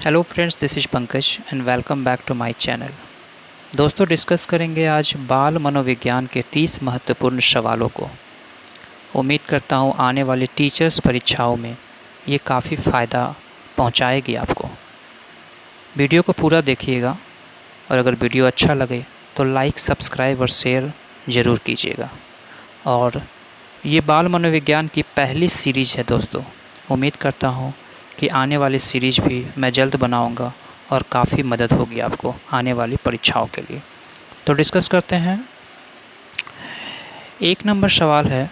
Hello friends, this is Pankaj and welcome back to my channel. दोस्तों, discuss करेंगे आज बाल मनोविज्ञान के 30 महत्वपूर्ण सवालों को। उम्मीद करता हूँ आने वाली टीचर्स परीक्षाओं में ये काफ़ी फ़ायदा पहुँचाएगी आपको। वीडियो को पूरा देखिएगा और अगर वीडियो अच्छा लगे तो लाइक, सब्सक्राइब और शेयर ज़रूर कीजिएगा। और ये बाल मनोविज्ञान की पहली सीरीज़ है दोस्तों। उम्मीद करता हूँ कि आने वाली सीरीज़ भी मैं जल्द बनाऊंगा और काफ़ी मदद होगी आपको आने वाली परीक्षाओं के लिए। तो डिस्कस करते हैं। 1 नंबर सवाल है,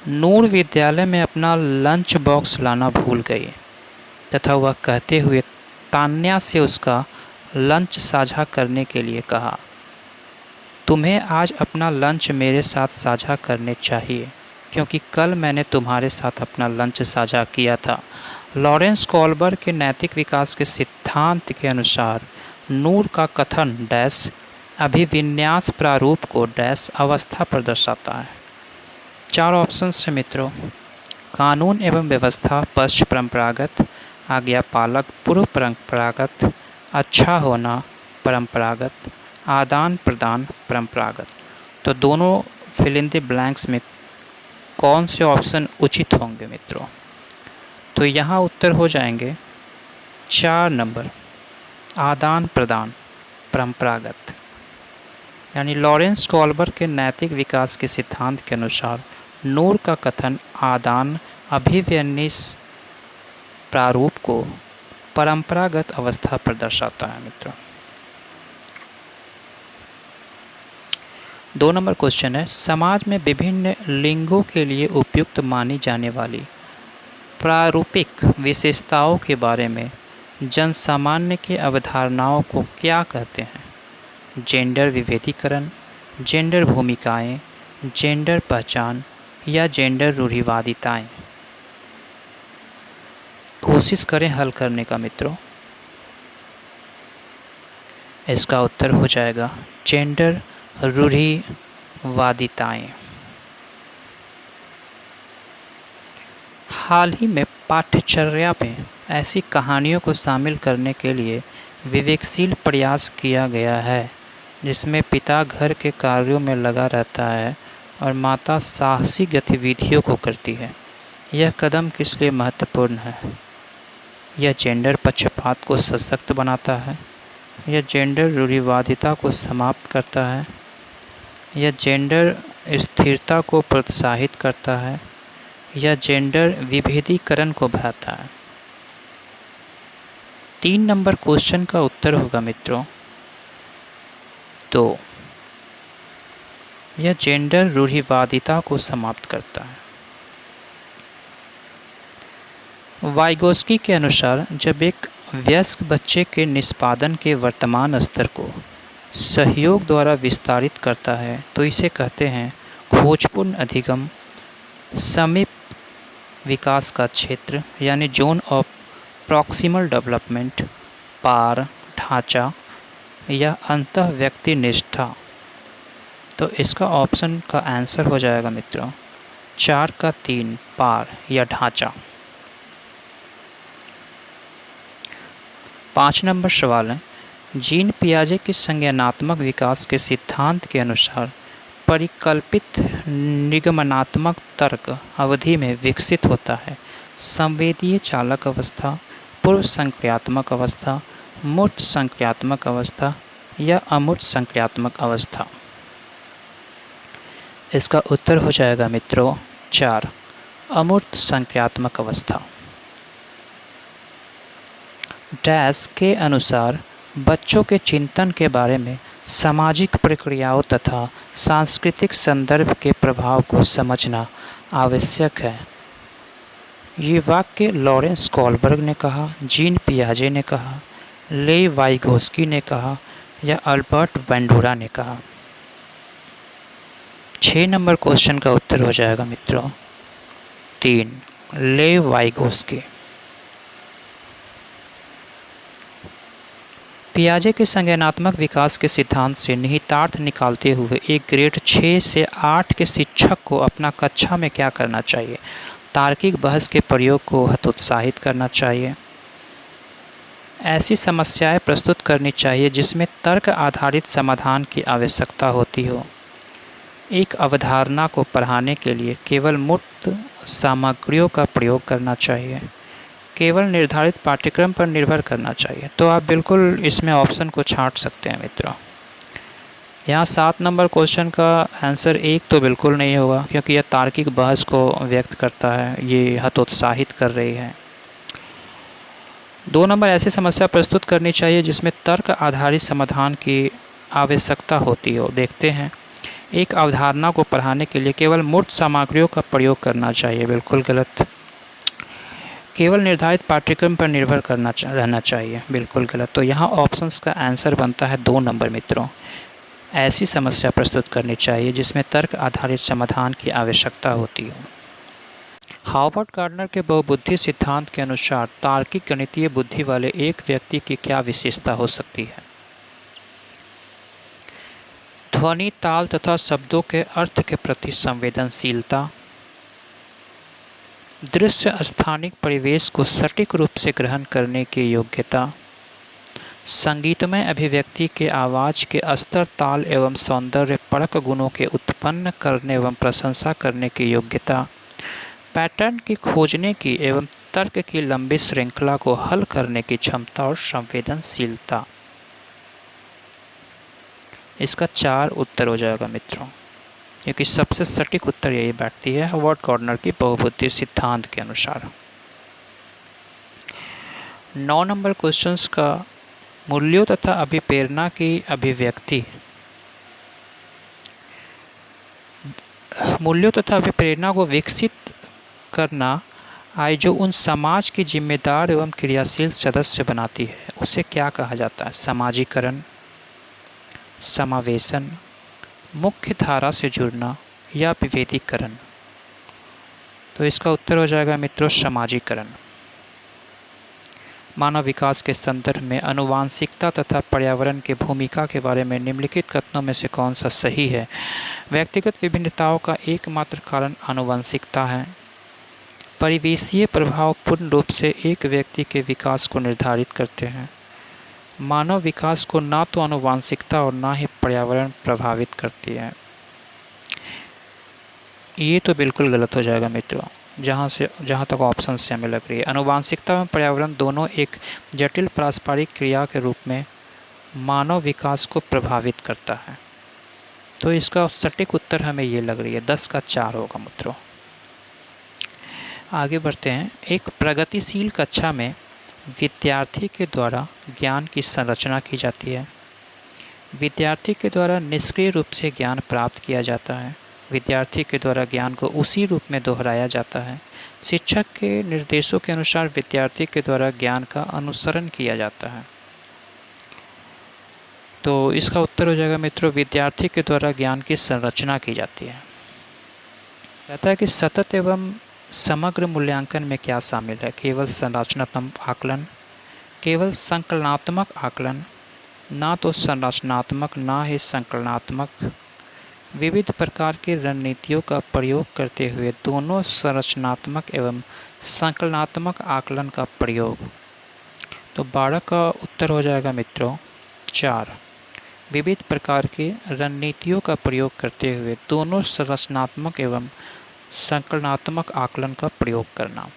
नूर विद्यालय में अपना लंच बॉक्स लाना भूल गई तथा वह कहते हुए तान्या से उसका लंच साझा करने के लिए कहा। तुम्हें आज अपना लंच मेरे साथ साझा करने चाहिए क्योंकि कल मैंने तुम्हारे साथ अपना लंच साझा किया था। लॉरेंस कोल्बर के नैतिक विकास के सिद्धांत के अनुसार नूर का कथन डैश अभिविन्यास प्रारूप को डैश अवस्था पर दर्शाता है। 4 ऑप्शंस हैं मित्रों। कानून एवं व्यवस्था पश्च परंपरागत, आज्ञापालक पूर्व परंपरागत, अच्छा होना परंपरागत, आदान प्रदान परंपरागत। तो दोनों फिल इन द ब्लैंक्स में कौन से ऑप्शन उचित होंगे मित्रों? तो यहाँ उत्तर हो जाएंगे 4 नंबर, आदान प्रदान परंपरागत। यानी लॉरेंस कोल्बर के नैतिक विकास के सिद्धांत के अनुसार नूर का कथन आदान अभिविन्यास प्रारूप को परंपरागत अवस्था पर दर्शाता है मित्रों। 2 नंबर क्वेश्चन है, समाज में विभिन्न लिंगों के लिए उपयुक्त मानी जाने वाली प्रारूपिक विशेषताओं के बारे में जनसामान्य की अवधारणाओं को क्या कहते हैं? जेंडर विभेदीकरण, जेंडर भूमिकाएं, जेंडर पहचान या जेंडर रूढ़िवादिताएं? कोशिश करें हल करने का मित्रों। इसका उत्तर हो जाएगा जेंडर रूढ़िवादिताएं। हाल ही में पाठ्यचर्या में ऐसी कहानियों को शामिल करने के लिए विवेकशील प्रयास किया गया है जिसमें पिता घर के कार्यों में लगा रहता है और माता साहसी गतिविधियों को करती है। यह कदम किस लिए महत्वपूर्ण है? यह जेंडर पक्षपात को सशक्त बनाता है, यह जेंडर रूढ़िवादिता को समाप्त करता है, यह जेंडर स्थिरता को प्रोत्साहित करता है, यह जेंडर विभेदीकरण को बढ़ाता है। 3 नंबर क्वेश्चन का उत्तर होगा मित्रों तो यह जेंडर रूढ़िवादिता को समाप्त करता है। वाइगोस्की के अनुसार जब एक वयस्क बच्चे के निष्पादन के वर्तमान स्तर को सहयोग द्वारा विस्तारित करता है तो इसे कहते हैं खोजपूर्ण अधिगम, समीप विकास का क्षेत्र यानी जोन ऑफ प्रॉक्सिमल डेवलपमेंट, पार ढांचा या अंतः व्यक्ति निष्ठा। तो इसका ऑप्शन का आंसर हो जाएगा मित्रों 4 का 3, पार या ढांचा। 5 नंबर सवाल है, जीन पियाजे के संज्ञानात्मक विकास के सिद्धांत के अनुसार परिकल्पित निगमनात्मक तर्क अवधि में विकसित होता है संवेदीय चालक अवस्था, पूर्व संक्रियात्मक अवस्था, मूर्त संक्रियात्मक अवस्था या अमूर्त संक्रियात्मक अवस्था? इसका उत्तर हो जाएगा मित्रों 4, अमूर्त संक्रियात्मक अवस्था। डैश के अनुसार बच्चों के चिंतन के बारे में सामाजिक प्रक्रियाओं तथा सांस्कृतिक संदर्भ के प्रभाव को समझना आवश्यक है। ये वाक्य लॉरेंस कोल्बर्ग ने कहा, जीन पियाजे ने कहा, ले वाइगोस्की ने कहा या अल्बर्ट बैंडुरा ने कहा? 6 नंबर क्वेश्चन का उत्तर हो जाएगा मित्रों 3, ले वाइगोस्की। पियाजे के संज्ञानात्मक विकास के सिद्धांत से निहितार्थ निकालते हुए एक ग्रेड 6 से 8 के शिक्षक को अपना कक्षा में क्या करना चाहिए? तार्किक बहस के प्रयोग को हतोत्साहित करना चाहिए, ऐसी समस्याएं प्रस्तुत करनी चाहिए जिसमें तर्क आधारित समाधान की आवश्यकता होती हो। एक अवधारणा को पढ़ाने के लिए केवल मुक्त सामग्रियों का प्रयोग करना चाहिए। केवल निर्धारित पाठ्यक्रम पर निर्भर करना चाहिए। तो आप बिल्कुल इसमें ऑप्शन को छांट सकते हैं मित्रों। यहाँ 7 नंबर क्वेश्चन का आंसर 1 तो बिल्कुल नहीं होगा, क्योंकि यह तार्किक बहस को व्यक्त करता है, ये हतोत्साहित कर रही है। 2 नंबर, ऐसी समस्या प्रस्तुत करनी चाहिए जिसमें तर्क आधारित समाधान की आवश्यकता होती हो। देखते हैं, एक अवधारणा को पढ़ाने के लिए केवल मूर्त सामग्रियों का प्रयोग करना चाहिए, बिल्कुल गलत। केवल निर्धारित पाठ्यक्रम पर निर्भर रहना चाहिए, बिल्कुल गलत। तो यहाँ ऑप्शंस का आंसर बनता है 2 नंबर मित्रों। ऐसी समस्या प्रस्तुत करनी चाहिए जिसमें तर्क आधारित समाधान की आवश्यकता होती हो। हार्वर्ड गार्डनर के बहुबुद्धि सिद्धांत के अनुसार तार्किक गणितीय बुद्धि वाले एक व्यक्ति की क्या विशेषता हो सकती है? ध्वनि, ताल तथा शब्दों के अर्थ के प्रति संवेदनशीलता, दृश्य स्थानिक परिवेश को सटीक रूप से ग्रहण करने की योग्यता, संगीतमय अभिव्यक्ति के आवाज़ के स्तर, ताल एवं सौंदर्य परक गुणों के उत्पन्न करने एवं प्रशंसा करने की योग्यता, पैटर्न की खोजने की एवं तर्क की लंबी श्रृंखला को हल करने की क्षमता और संवेदनशीलता। इसका 4 उत्तर हो जाएगा मित्रों, क्योंकि सबसे सटीक उत्तर यही बैठती है हार्वर्ड गार्डनर की बहुबुद्धि सिद्धांत के अनुसार। 9 नंबर क्वेश्चंस का मूल्यों तथा अभिप्रेरणा की अभिव्यक्ति। मूल्यों तथा अभिप्रेरणा को विकसित करना आय जो उन समाज की जिम्मेदार एवं क्रियाशील सदस्य बनाती है, उसे क्या कहा जाता है? समाजीकरण, समावेशन, मुख्य धारा से जुड़ना या विभेदीकरण। तो इसका उत्तर हो जाएगा मित्रों समाजीकरण। मानव विकास के संदर्भ में आनुवांशिकता तथा पर्यावरण की भूमिका के बारे में निम्नलिखित कथनों में से कौन सा सही है? व्यक्तिगत विभिन्नताओं का एकमात्र कारण आनुवंशिकता है। परिवेशीय प्रभाव पूर्ण रूप से एक व्यक्ति के विकास को निर्धारित करते हैं। मानव विकास को ना तो आनुवंशिकता और ना ही पर्यावरण प्रभावित करती है। ये तो बिल्कुल गलत हो जाएगा मित्रों, जहाँ तक ऑप्शन से हमें लग रही है। आनुवंशिकता एवं पर्यावरण दोनों एक जटिल पारस्परिक क्रिया के रूप में मानव विकास को प्रभावित करता है। तो इसका सटीक उत्तर हमें ये लग रही है, 10 का 4 होगा मित्रों। आगे बढ़ते हैं। एक प्रगतिशील कक्षा में विद्यार्थी के द्वारा ज्ञान की संरचना की जाती है। विद्यार्थी के द्वारा निष्क्रिय रूप से ज्ञान प्राप्त किया जाता है। विद्यार्थी के द्वारा ज्ञान को उसी रूप में दोहराया जाता है। शिक्षक के निर्देशों के अनुसार विद्यार्थी के द्वारा ज्ञान का अनुसरण किया जाता है। तो इसका उत्तर हो जाएगा मित्रों, विद्यार्थी के द्वारा ज्ञान की संरचना की जाती है। कहता है कि सतत एवं समग्र मूल्यांकन में क्या शामिल है? केवल संरचनात्मक आकलन, केवल संकलनात्मक आकलन, ना तो संरचनात्मक ना ही संकलनात्मक, विविध प्रकार की रणनीतियों का प्रयोग करते हुए दोनों संरचनात्मक एवं संकलनात्मक आकलन का प्रयोग। तो 12 का उत्तर हो जाएगा मित्रों 4। विविध प्रकार की रणनीतियों का प्रयोग करते हुए दोनों संरचनात्मक एवं संकलनात्मक आकलन का प्रयोग करना।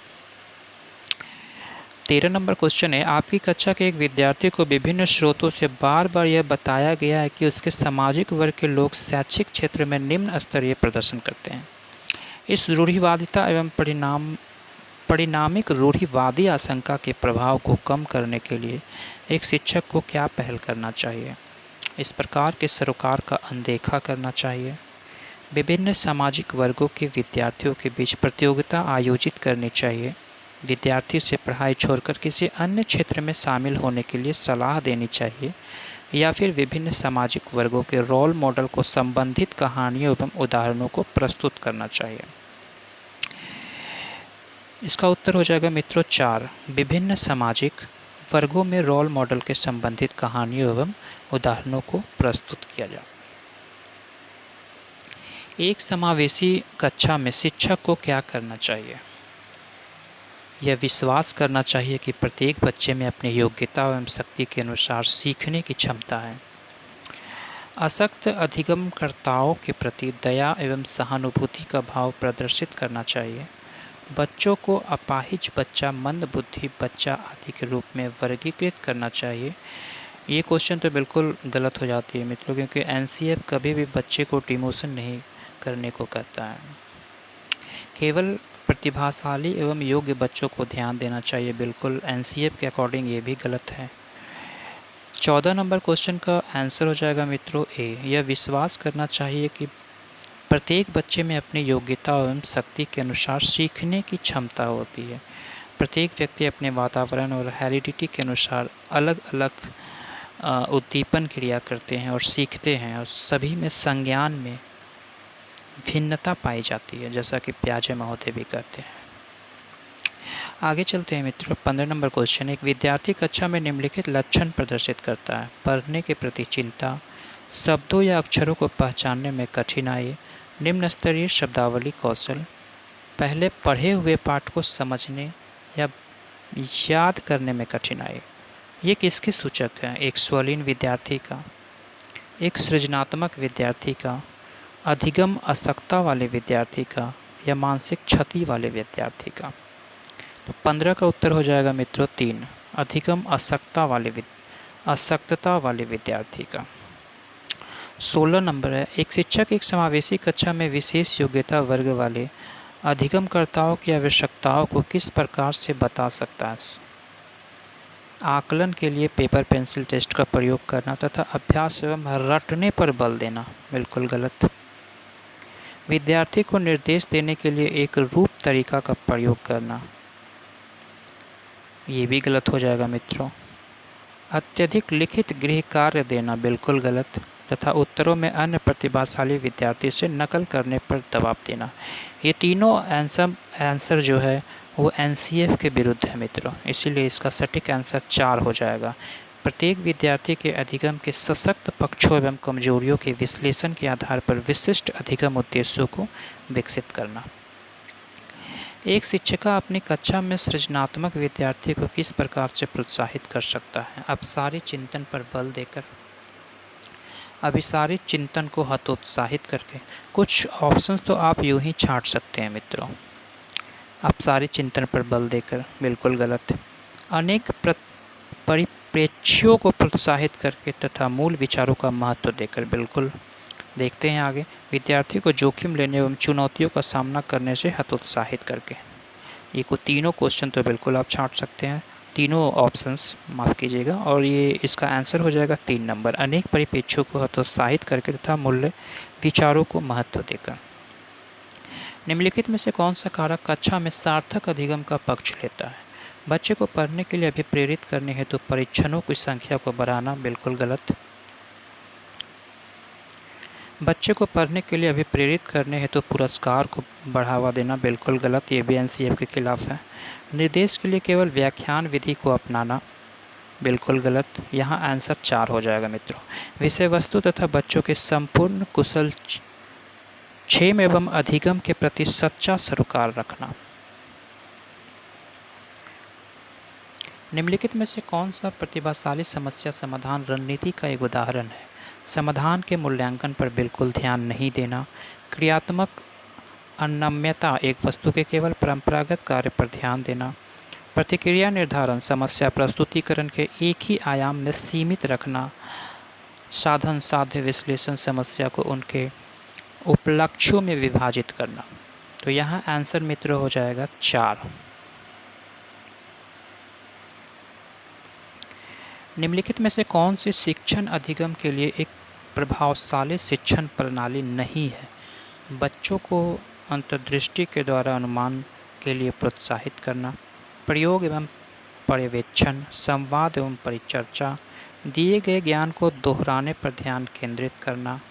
13 नंबर क्वेश्चन है, आपकी कक्षा के एक विद्यार्थी को विभिन्न स्रोतों से बार बार यह बताया गया है कि उसके सामाजिक वर्ग के लोग शैक्षिक क्षेत्र में निम्न स्तरीय प्रदर्शन करते हैं। इस रूढ़िवादिता एवं परिणामिक रूढ़िवादी आशंका के प्रभाव को कम करने के लिए एक शिक्षक को क्या पहल करना चाहिए? इस प्रकार के सरोकार का अनदेखा करना चाहिए। विभिन्न सामाजिक वर्गों के विद्यार्थियों के बीच प्रतियोगिता आयोजित करनी चाहिए। विद्यार्थी से पढ़ाई छोड़कर किसी अन्य क्षेत्र में शामिल होने के लिए सलाह देनी चाहिए, या फिर विभिन्न सामाजिक वर्गों के रोल मॉडल को संबंधित कहानियों एवं उदाहरणों को प्रस्तुत करना चाहिए। इसका उत्तर हो जाएगा मित्रों 4। विभिन्न सामाजिक वर्गों में रोल मॉडल के संबंधित कहानियों एवं उदाहरणों को प्रस्तुत किया जाए। एक समावेशी कक्षा में शिक्षक को क्या करना चाहिए? यह विश्वास करना चाहिए कि प्रत्येक बच्चे में अपनी योग्यता एवं शक्ति के अनुसार सीखने की क्षमता है। अशक्त अधिगमकर्ताओं के प्रति दया एवं सहानुभूति का भाव प्रदर्शित करना चाहिए। बच्चों को अपाहिज बच्चा, मंदबुद्धि बच्चा आदि के रूप में वर्गीकृत करना चाहिए। ये क्वेश्चन तो बिल्कुल गलत हो जाती है मित्रों, क्योंकि एनसीएफ कभी भी बच्चे को डिमोशन नहीं करने को कहता है। केवल प्रतिभाशाली एवं योग्य बच्चों को ध्यान देना चाहिए। बिल्कुल एनसीएफ के अकॉर्डिंग ये भी गलत है। 14 नंबर क्वेश्चन का आंसर हो जाएगा मित्रों ए। यह विश्वास करना चाहिए कि प्रत्येक बच्चे में अपनी योग्यता एवं शक्ति के अनुसार सीखने की क्षमता होती है। प्रत्येक व्यक्ति अपने वातावरण और हेरिडिटी के अनुसार अलग अलग उद्दीपन क्रिया करते हैं और सीखते हैं, और सभी में संज्ञान में भिन्नता पाई जाती है, जैसा कि प्याजे महोदय भी कहते हैं। आगे चलते हैं मित्रों। 15 नंबर क्वेश्चन। एक विद्यार्थी कक्षा में निम्नलिखित लक्षण प्रदर्शित करता है: पढ़ने के प्रति चिंता, शब्दों या अक्षरों को पहचानने में कठिनाई, निम्न स्तरीय शब्दावली कौशल, पहले पढ़े हुए पाठ को समझने या याद करने में कठिनाई। ये किसके सूचक है? एक स्वलीन विद्यार्थी का, एक सृजनात्मक विद्यार्थी का, अधिगम अशक्तता वाले विद्यार्थी का, या मानसिक क्षति वाले विद्यार्थी का। तो 15 का उत्तर हो जाएगा मित्रों 3, अधिगम अशक्तता वाले विद्यार्थी का। 16 नंबर है। एक शिक्षक एक समावेशी कक्षा में विशेष योग्यता वर्ग वाले अधिगमकर्ताओं की आवश्यकताओं को किस प्रकार से बता सकता है? आकलन के लिए पेपर पेंसिल टेस्ट का प्रयोग करना तथा अभ्यास एवं रटने पर बल देना। बिल्कुल गलत। विद्यार्थी को निर्देश देने के लिए एक रूप तरीका का प्रयोग करना। ये भी गलत हो जाएगा मित्रों। अत्यधिक लिखित गृह कार्य देना। बिल्कुल गलत। तथा उत्तरों में अन्य प्रतिभाशाली विद्यार्थी से नकल करने पर दबाव देना। ये तीनों आंसर जो है वो एनसीएफ के विरुद्ध है मित्रों, इसीलिए इसका सटीक आंसर 4 हो जाएगा। प्रत्येक विद्यार्थी के अधिगम के सशक्त पक्षों एवं कमजोरियों के विश्लेषण के आधार पर विशिष्ट अधिगम उद्देश्यों को विकसित करना। एक शिक्षिका अपनी कक्षा में सृजनात्मक विद्यार्थी को किस प्रकार से प्रोत्साहित कर सकता है? अभिसारी चिंतन पर बल देकर, अभिसारी चिंतन को हतोत्साहित करके। कुछ ऑप्शंस तो आप यूं ही छांट सकते हैं मित्रों। अपसारी चिंतन पर बल देकर। बिल्कुल गलत। अनेक परिप्रेक्ष्यों को प्रोत्साहित करके तथा मूल विचारों का महत्व देकर। बिल्कुल। देखते हैं आगे। विद्यार्थी को जोखिम लेने एवं चुनौतियों का सामना करने से हतोत्साहित करके। ये को तीनों क्वेश्चन तो बिल्कुल आप छांट सकते हैं, तीनों ऑप्शंस, माफ़ कीजिएगा। और ये इसका आंसर हो जाएगा 3 नंबर, अनेक परिप्रेक्ष्यों को हतोत्साहित करके तथा मूल्य विचारों को महत्व देकर। निम्नलिखित में से कौन सा कारक कक्षा में सार्थक अधिगम का पक्ष लेता है? बच्चे को पढ़ने के लिए अभिप्रेरित करने हेतु परीक्षणों की संख्या को बढ़ाना। बिल्कुल गलत। बच्चे को पढ़ने के लिए अभिप्रेरित करने हेतु पुरस्कार को बढ़ावा देना। बिल्कुल गलत। ये भी एनसीएफ के खिलाफ है। निर्देश के लिए केवल व्याख्यान विधि को अपनाना। बिल्कुल गलत। यहाँ आंसर 4 हो जाएगा मित्रों। विषय वस्तु तथा बच्चों के संपूर्ण कुशल क्षेम एवं अधिगम के प्रति सच्चा सरोकार रखना। निम्नलिखित में से कौन सा प्रतिभाशाली समस्या समाधान रणनीति का एक उदाहरण है? समाधान के मूल्यांकन पर बिल्कुल ध्यान नहीं देना, क्रियात्मक अनम्यता, एक वस्तु के केवल परंपरागत कार्य पर ध्यान देना, प्रतिक्रिया निर्धारण, समस्या प्रस्तुतिकरण के एक ही आयाम में सीमित रखना, साधन साध्य विश्लेषण, समस्या को उनके उपलक्ष्यों में विभाजित करना। तो यहाँ आंसर मित्रों हो जाएगा 4। निम्नलिखित में से कौन सी शिक्षण अधिगम के लिए एक प्रभावशाली शिक्षण प्रणाली नहीं है? बच्चों को अंतर्दृष्टि के द्वारा अनुमान के लिए प्रोत्साहित करना, प्रयोग एवं पर्यवेक्षण, संवाद एवं परिचर्चा, दिए गए ज्ञान को दोहराने पर ध्यान केंद्रित करना।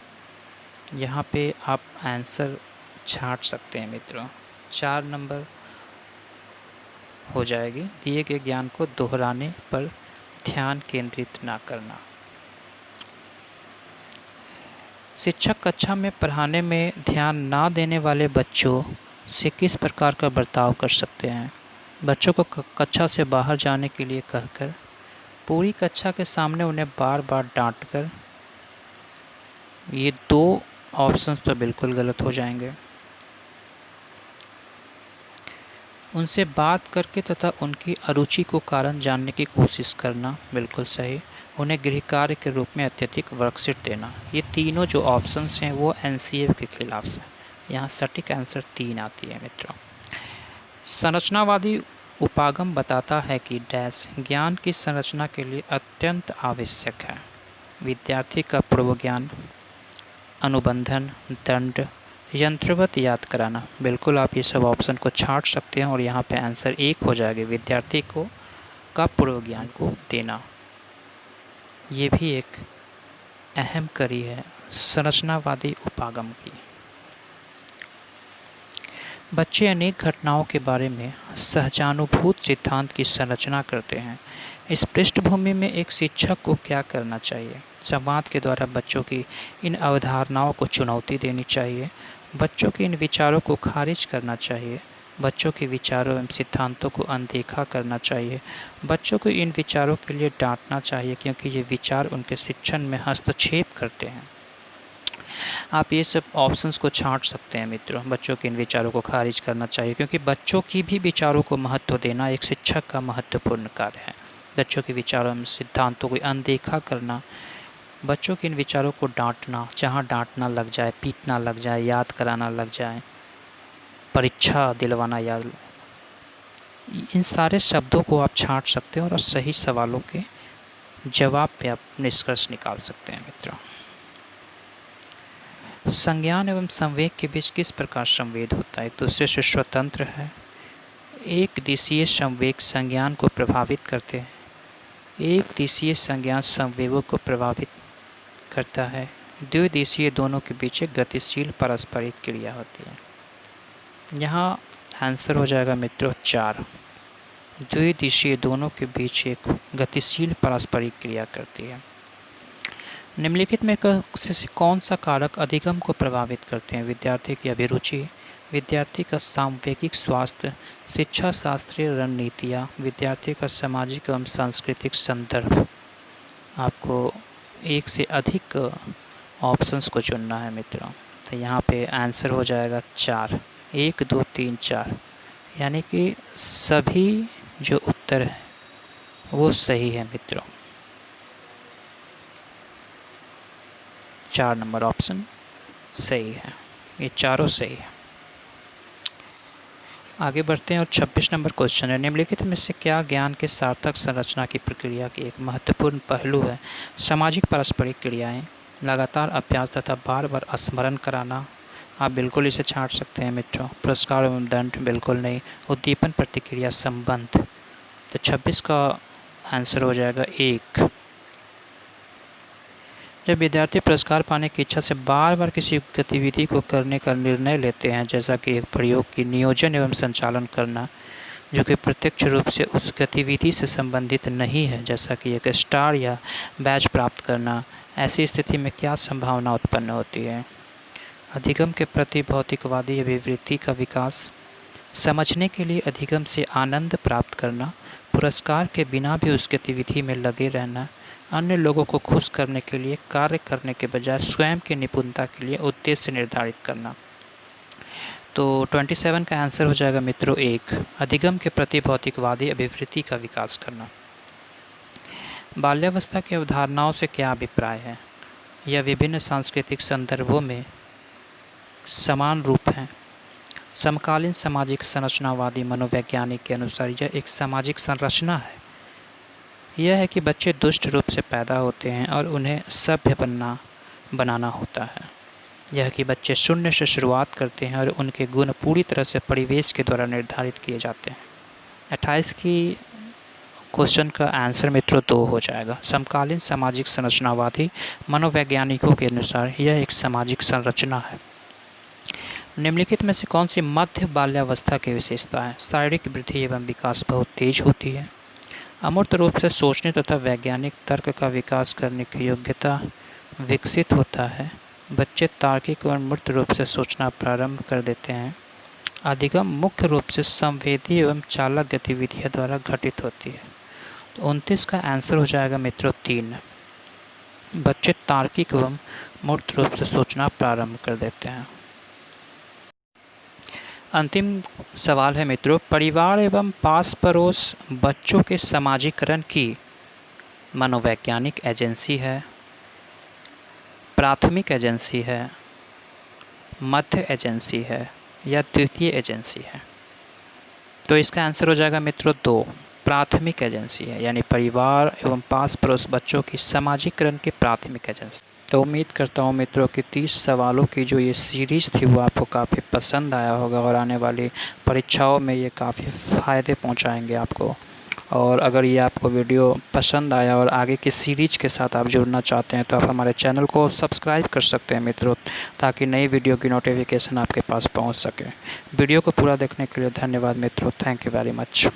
यहाँ पे आप आंसर छांट सकते हैं मित्रों। 4 नंबर हो जाएगी, दिए गए ज्ञान को दोहराने पर ध्यान केंद्रित ना करना। शिक्षक कक्षा में पढ़ाने में ध्यान ना देने वाले बच्चों से किस प्रकार का बर्ताव कर सकते हैं? बच्चों को कक्षा से बाहर जाने के लिए कहकर पूरी कक्षा के सामने उन्हें बार बार डांटकर, ये दो ऑप्शंस तो बिल्कुल गलत हो जाएंगे। उनसे बात करके तथा उनकी अरुचि को कारण जानने की कोशिश करना बिल्कुल सही। उन्हें गृह कार्य के रूप में अत्यधिक वर्कशीट देना, ये तीनों जो ऑप्शंस हैं वो एनसीएफ के खिलाफ है। यहाँ सटीक आंसर 3 आती है मित्रों। संरचनावादी उपागम बताता है कि डैश ज्ञान की संरचना के लिए अत्यंत आवश्यक है। विद्यार्थी का पूर्व ज्ञान, अनुबंधन, दंड, यंत्रवत याद कराना। बिल्कुल आप ये सब ऑप्शन को छांट सकते हैं और यहाँ पे आंसर 1 हो जाएगा, विद्यार्थी को का पूर्व ज्ञान को देना। ये भी एक अहम कड़ी है संरचनावादी उपागम की। बच्चे अनेक घटनाओं के बारे में सहजानुभूत सिद्धांत की संरचना करते हैं। इस पृष्ठभूमि में एक शिक्षक को क्या करना चाहिए? संवाद के द्वारा बच्चों की इन अवधारणाओं को चुनौती देनी चाहिए, बच्चों के इन विचारों को खारिज करना चाहिए, बच्चों के विचारों एवं सिद्धांतों को अनदेखा करना चाहिए, बच्चों को इन विचारों के लिए डांटना चाहिए क्योंकि ये विचार उनके शिक्षण में हस्तक्षेप करते हैं। आप ये सब ऑप्शंस को छांट सकते हैं मित्रों। बच्चों के इन विचारों को खारिज करना चाहिए क्योंकि बच्चों की भी विचारों को महत्व देना एक शिक्षक का महत्वपूर्ण कार्य है। बच्चों के विचारों में सिद्धांतों को अनदेखा करना, बच्चों के इन विचारों को डांटना, जहाँ डांटना लग जाए, पीटना लग जाए, याद कराना लग जाए, परीक्षा दिलवाना याद, इन सारे शब्दों को आप छांट सकते हैं और सही सवालों के जवाब पे आप निष्कर्ष निकाल सकते हैं मित्रों। संज्ञान एवं संवेग के बीच किस प्रकार संवेद होता है? एक दूसरे से स्वतंत्र है। एक दिशीय संवेग संज्ञान को प्रभावित करते हैं, एक दिशीय संज्ञान संवेगों को प्रभावित करता है। द्विदिशीय दोनों के बीच एक गतिशील पारस्परिक क्रिया होती है। यहाँ आंसर हो जाएगा मित्रों 4। द्विदिशीय दोनों के बीच एक गतिशील पारस्परिक क्रिया करती है। निम्नलिखित में से कौन सा कारक अधिगम को प्रभावित करते हैं? विद्यार्थी की अभिरुचि, विद्यार्थी का सांवेगिक स्वास्थ्य, शिक्षा शास्त्रीय रणनीतियाँ, विद्यार्थी का सामाजिक एवं सांस्कृतिक संदर्भ। आपको एक से अधिक ऑप्शंस को चुनना है मित्रों। तो यहाँ पे आंसर हो जाएगा 4, 1, 2, 3, 4, यानी कि सभी जो उत्तर है वो सही है मित्रों। 4 नंबर ऑप्शन सही है, ये चारों सही है। आगे बढ़ते हैं और 26 नंबर क्वेश्चन है, निम्नलिखित में से क्या ज्ञान के सार्थक संरचना की प्रक्रिया की एक महत्वपूर्ण पहलू है? सामाजिक पारस्परिक क्रियाएं, लगातार अभ्यास तथा बार बार स्मरण कराना। आप बिल्कुल इसे छांट सकते हैं मित्रों। पुरस्कार एवं दंड बिल्कुल नहीं। उद्दीपन प्रतिक्रिया संबंध। तो 26 का आंसर हो जाएगा 1। जब विद्यार्थी पुरस्कार पाने की इच्छा से बार बार किसी गतिविधि को करने का निर्णय लेते हैं, जैसा कि एक प्रयोग की नियोजन एवं संचालन करना, जो कि प्रत्यक्ष रूप से उस गतिविधि से संबंधित नहीं है, जैसा कि एक स्टार या बैच प्राप्त करना, ऐसी स्थिति में क्या संभावना उत्पन्न होती है? अधिगम के प्रति भौतिकवादी अभिवृत्ति का विकास, समझने के लिए अधिगम से आनंद प्राप्त करना, पुरस्कार के बिना भी उस गतिविधि में लगे रहना, अन्य लोगों को खुश करने के लिए कार्य करने के बजाय स्वयं की निपुणता के लिए उद्देश्य निर्धारित करना। तो 27 का आंसर हो जाएगा मित्रों 1, अधिगम के प्रति भौतिकवादी अभिवृत्ति का विकास करना। बाल्यावस्था की अवधारणाओं से क्या अभिप्राय है? यह विभिन्न सांस्कृतिक संदर्भों में समान रूप हैं। समकालीन सामाजिक संरचनावादी मनोवैज्ञानिक के अनुसार यह एक सामाजिक संरचना है। यह है कि बच्चे दुष्ट रूप से पैदा होते हैं और उन्हें सभ्य बनाना होता है। यह कि बच्चे शून्य से शुरुआत करते हैं और उनके गुण पूरी तरह से परिवेश के द्वारा निर्धारित किए जाते हैं। 28 की क्वेश्चन का आंसर मित्रों 2 हो जाएगा। समकालीन सामाजिक संरचनावादी मनोवैज्ञानिकों के अनुसार यह एक सामाजिक संरचना है। निम्नलिखित में से कौन सी मध्य बाल्यावस्था की विशेषता है? शारीरिक वृद्धि एवं विकास बहुत तेज होती है। अमूर्त रूप से सोचने तथा वैज्ञानिक तर्क का विकास करने की योग्यता विकसित होता है। बच्चे तार्किक और मूर्त रूप से सोचना प्रारंभ कर देते हैं। अधिगम मुख्य रूप से संवेदी एवं चालक गतिविधियों द्वारा घटित होती है। तो 29 का आंसर हो जाएगा मित्रों 3। बच्चे तार्किक एवं मूर्त रूप से सोचना प्रारंभ कर देते हैं। अंतिम सवाल है मित्रों, परिवार एवं पास पड़ोस बच्चों के समाजीकरण की मनोवैज्ञानिक एजेंसी है, प्राथमिक एजेंसी है, मध्य एजेंसी है या द्वितीय एजेंसी है? तो इसका आंसर हो जाएगा मित्रों 2, प्राथमिक एजेंसी है, यानी परिवार एवं पास पड़ोस बच्चों की समाजीकरण की प्राथमिक एजेंसी। तो उम्मीद करता हूँ मित्रों कि 30 सवालों की जो ये सीरीज़ थी वो आपको काफ़ी पसंद आया होगा और आने वाली परीक्षाओं में ये काफ़ी फ़ायदे पहुँचाएंगे आपको। और अगर ये आपको वीडियो पसंद आया और आगे की सीरीज के साथ आप जुड़ना चाहते हैं तो आप हमारे चैनल को सब्सक्राइब कर सकते हैं मित्रों, ताकि नई वीडियो की नोटिफिकेशन आपके पास पहुंच सके। वीडियो को पूरा देखने के लिए धन्यवाद मित्रों। Thank you very much.